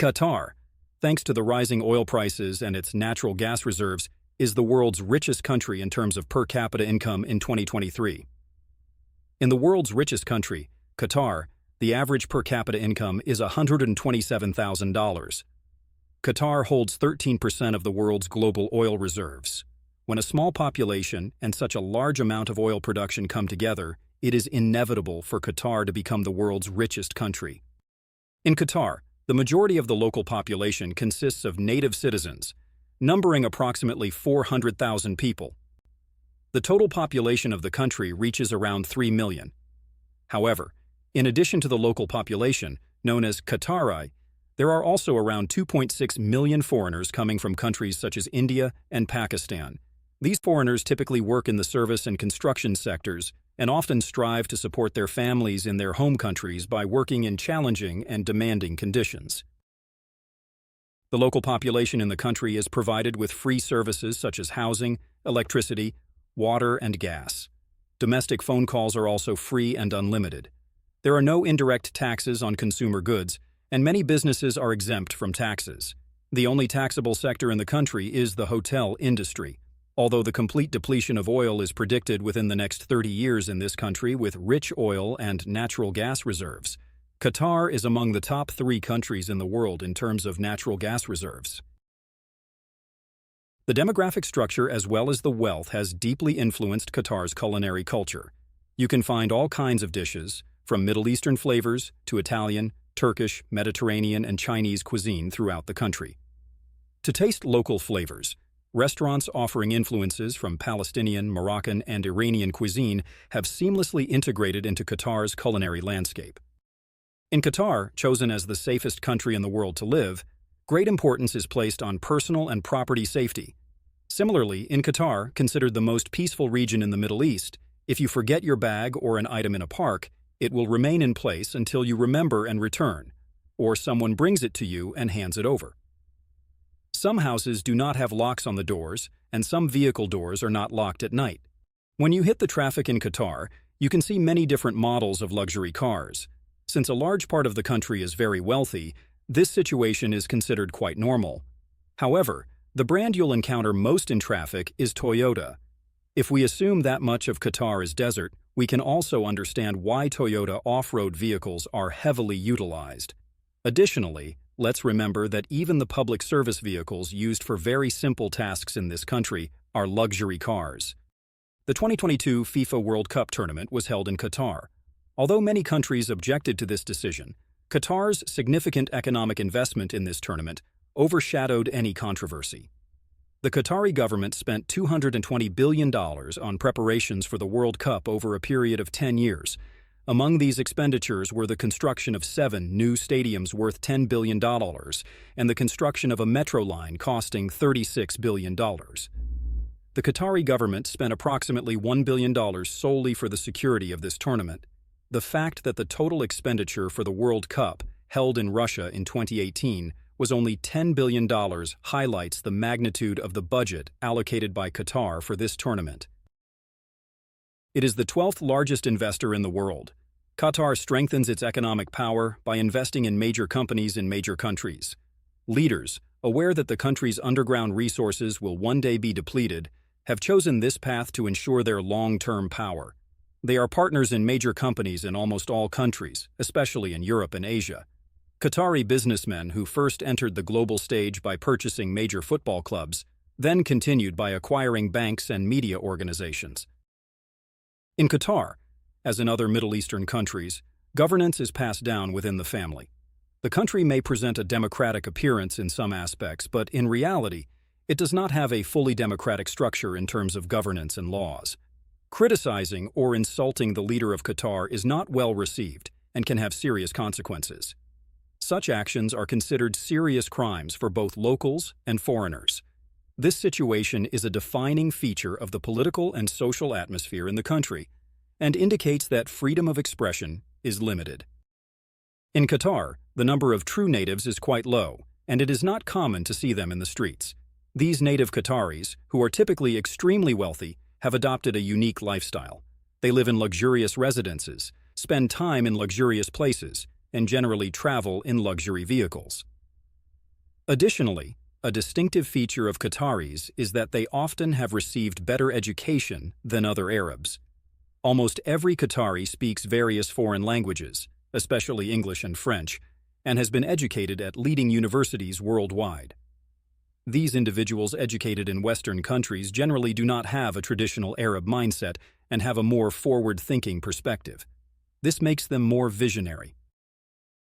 Qatar, thanks to the rising oil prices and its natural gas reserves, is the world's richest country in terms of per capita income in 2023. In the world's richest country, Qatar, the average per capita income is $127,000. Qatar holds 13% of the world's global oil reserves. When a small population and such a large amount of oil production come together, it is inevitable for Qatar to become the world's richest country. In Qatar, the majority of the local population consists of native citizens, numbering approximately 400,000 people. The total population of the country reaches around 3 million. However, in addition to the local population, known as Qatari, there are also around 2.6 million foreigners coming from countries such as India and Pakistan. These foreigners typically work in the service and construction sectors and often strive to support their families in their home countries by working in challenging and demanding conditions. The local population in the country is provided with free services such as housing, electricity, water, and gas. Domestic phone calls are also free and unlimited. There are no indirect taxes on consumer goods, and many businesses are exempt from taxes. The only taxable sector in the country is the hotel industry. Although the complete depletion of oil is predicted within the next 30 years in this country with rich oil and natural gas reserves, Qatar is among the top 3 countries in the world in terms of natural gas reserves. The demographic structure as well as the wealth has deeply influenced Qatar's culinary culture. You can find all kinds of dishes, from Middle Eastern flavors to Italian, Turkish, Mediterranean, and Chinese cuisine throughout the country. To taste local flavors, restaurants offering influences from Palestinian, Moroccan, and Iranian cuisine have seamlessly integrated into Qatar's culinary landscape. In Qatar, chosen as the safest country in the world to live, great importance is placed on personal and property safety. Similarly, in Qatar, considered the most peaceful region in the Middle East, if you forget your bag or an item in a park, it will remain in place until you remember and return, or someone brings it to you and hands it over. Some houses do not have locks on the doors, and some vehicle doors are not locked at night. When you hit the traffic in Qatar, you can see many different models of luxury cars. Since a large part of the country is very wealthy, this situation is considered quite normal. However, the brand you'll encounter most in traffic is Toyota. If we assume that much of Qatar is desert, we can also understand why Toyota off-road vehicles are heavily utilized. Additionally, let's remember that even the public service vehicles used for very simple tasks in this country are luxury cars. The 2022 FIFA World Cup tournament was held in Qatar. Although many countries objected to this decision, Qatar's significant economic investment in this tournament overshadowed any controversy. The Qatari government spent $220 billion on preparations for the World Cup over a period of 10 years. Among these expenditures were the construction of 7 new stadiums worth $10 billion and the construction of a metro line costing $36 billion. The Qatari government spent approximately $1 billion solely for the security of this tournament. The fact that the total expenditure for the World Cup, held in Russia in 2018, was only $10 billion highlights the magnitude of the budget allocated by Qatar for this tournament. It is the 12th largest investor in the world. Qatar strengthens its economic power by investing in major companies in major countries. Leaders, aware that the country's underground resources will one day be depleted, have chosen this path to ensure their long-term power. They are partners in major companies in almost all countries, especially in Europe and Asia. Qatari businessmen who first entered the global stage by purchasing major football clubs, then continued by acquiring banks and media organizations. In Qatar, as in other Middle Eastern countries, governance is passed down within the family. The country may present a democratic appearance in some aspects, but in reality, it does not have a fully democratic structure in terms of governance and laws. Criticizing or insulting the leader of Qatar is not well received and can have serious consequences. Such actions are considered serious crimes for both locals and foreigners. This situation is a defining feature of the political and social atmosphere in the country and indicates that freedom of expression is limited. In Qatar, the number of true natives is quite low, and it is not common to see them in the streets. These native Qataris, who are typically extremely wealthy, have adopted a unique lifestyle. They live in luxurious residences, spend time in luxurious places, and generally travel in luxury vehicles. Additionally, a distinctive feature of Qataris is that they often have received better education than other Arabs. Almost every Qatari speaks various foreign languages, especially English and French, and has been educated at leading universities worldwide. These individuals educated in Western countries generally do not have a traditional Arab mindset and have a more forward-thinking perspective. This makes them more visionary,